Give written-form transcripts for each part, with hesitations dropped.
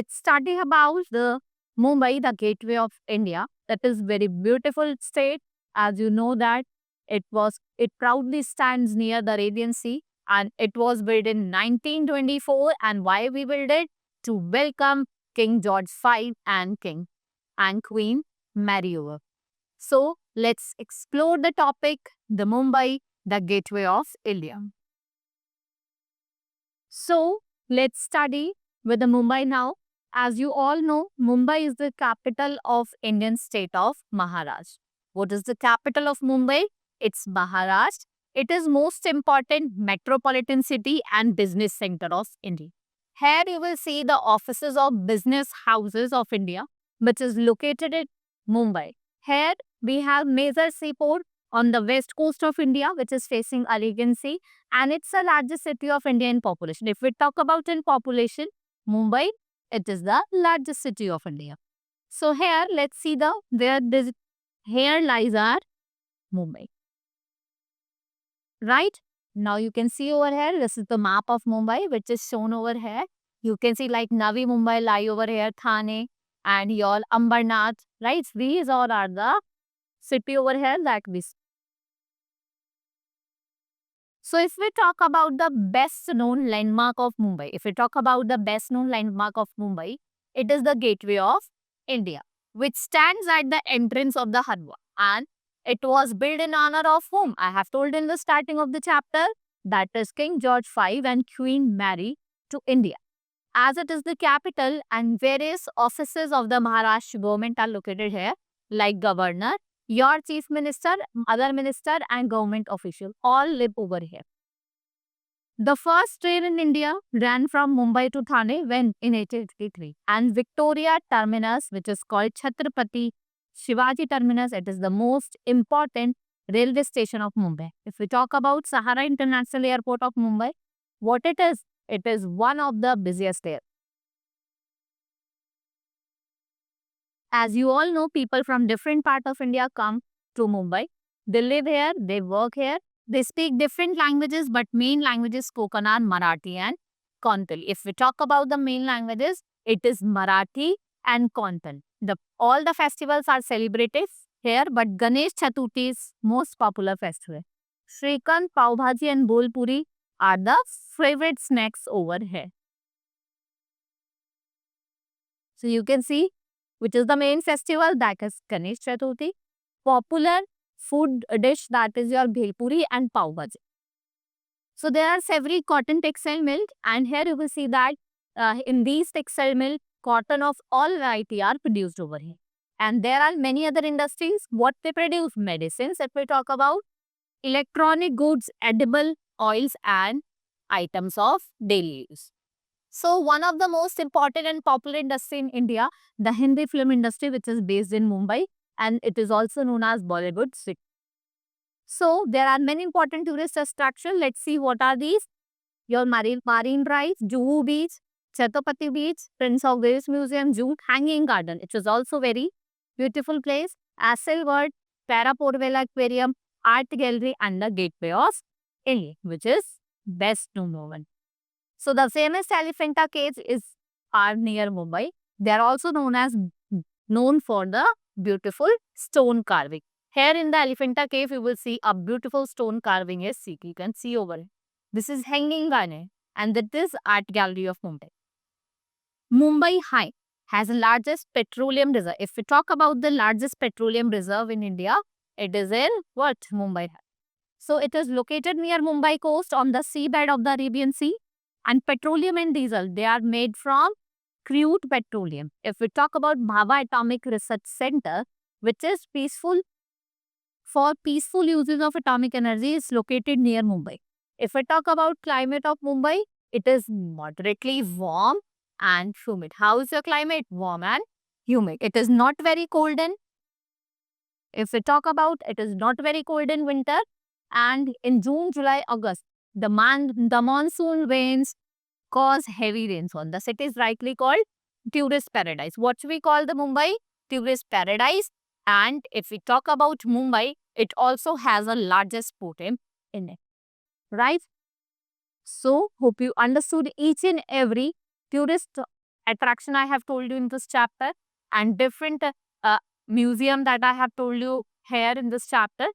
let's study about the Mumbai, the gateway of India. That is very beautiful state. As you know that it proudly stands near the Arabian Sea and it was built in 1924. And why we built it? To welcome King George V and Queen Mary over. So let's explore the topic, the Mumbai, the gateway of India. So let's study with the Mumbai now. As you all know, Mumbai is the capital of Indian state of Maharashtra. What is the capital of Mumbai? It's Maharashtra. It is most important metropolitan city and business center of India. Here you will see the offices of business houses of India, which is located at Mumbai. Here we have major seaport on the west coast of India, which is facing Arabian Sea, and it's the largest city of India in population. If we talk about in population, Mumbai, it is the largest city of India. So here, let's see here lies our Mumbai. Right? Now you can see over here, this is the map of Mumbai, which is shown over here. You can see like Navi Mumbai lie over here, Thane, and your Ambernath, right? These all are the city over here that we see. So if we talk about the best known landmark of Mumbai, it is the gateway of India, which stands at the entrance of the Harwa. And it was built in honor of whom? I have told in the starting of the chapter, that is King George V and Queen Mary to India. As it is the capital and various offices of the Maharashtra government are located here, like governor, your chief minister, other minister and government official all live over here. The first train in India ran from Mumbai to Thane when in 1883, and Victoria Terminus, which is called Chhatrapati Shivaji Terminus, it is the most important railway station of Mumbai. If we talk about Sahara International Airport of Mumbai, what it is one of the busiest there. As you all know, people from different part of India come to Mumbai. They live here, they work here, they speak different languages, but main languages spoken are Marathi and Konkan. If we talk about the main languages, it is Marathi and Konkan. All the festivals are celebrated here, but Ganesh Chaturthi is most popular festival. Shrikand, Pav Bhaji and Bol Puri are the favorite snacks over here. So you can see which is the main festival, that is Ganesh Chaturthi. Popular food dish, that is your Bhel Puri and Pav Bhaji. So there are several cotton textile mills, and here you will see that in these textile mills, cotton of all variety are produced over here. And there are many other industries. What they produce? Medicines, if we talk about, electronic goods, edible oils and items of daily use. So one of the most important and popular industry in India, the Hindi film industry, which is based in Mumbai, and it is also known as Bollywood city. So there are many important tourist attractions. Let's see what are these. Your Marine Drive, Juhu Beach, Chhatrapati Beach, Prince of Wales Museum, Jute Hanging Garden. It is also very beautiful place. Asselworld, Para Porvela Aquarium, Art Gallery and the Gateway of India, which is best known one. So the famous Elephanta caves are near Mumbai. They are also known for the beautiful stone carving. Here in the Elephanta cave, you will see a beautiful stone carving is you can see over it. This is Hanging Garden and that is Art Gallery of Mumbai. Mumbai High has the largest petroleum reserve. If we talk about the largest petroleum reserve in India, it is in what? Mumbai High. So it is located near Mumbai coast on the seabed of the Arabian Sea. And petroleum and diesel, they are made from crude petroleum. If we talk about Bhabha Atomic Research Center, which is for peaceful uses of atomic energy, is located near Mumbai. If we talk about climate of Mumbai, it is moderately warm and humid. How is your climate? Warm and humid. It is not very cold if we talk about, it is not very cold in winter, and in June, July, August, the monsoon rains cause heavy rainfall. The city is rightly called tourist paradise. What we call the Mumbai? Tourist paradise. And if we talk about Mumbai, it also has a largest port in it. Right? So, hope you understood each and every tourist attraction I have told you in this chapter and different museum that I have told you here in this chapter,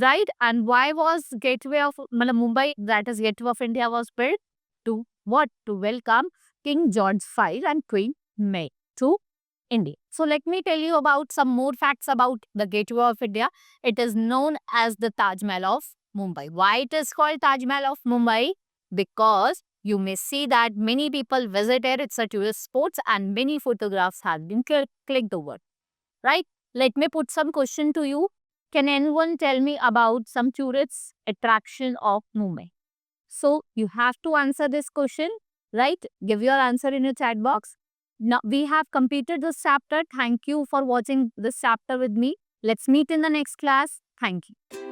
right? And why was Gateway of Mumbai, that is Gateway of India, was built? To what? To welcome King George V and Queen Mary to India. So let me tell you about some more facts about the Gateway of India. It is known as the Taj Mahal of Mumbai. Why it is called Taj Mahal of Mumbai? Because you may see that many people visit here. It's a tourist spot and many photographs have been clicked over. Right? Let me put some question to you. Can anyone tell me about some tourist attraction of Mumbai? So you have to answer this question, right? Give your answer in your chat box. Now we have completed this chapter. Thank you for watching this chapter with me. Let's meet in the next class. Thank you.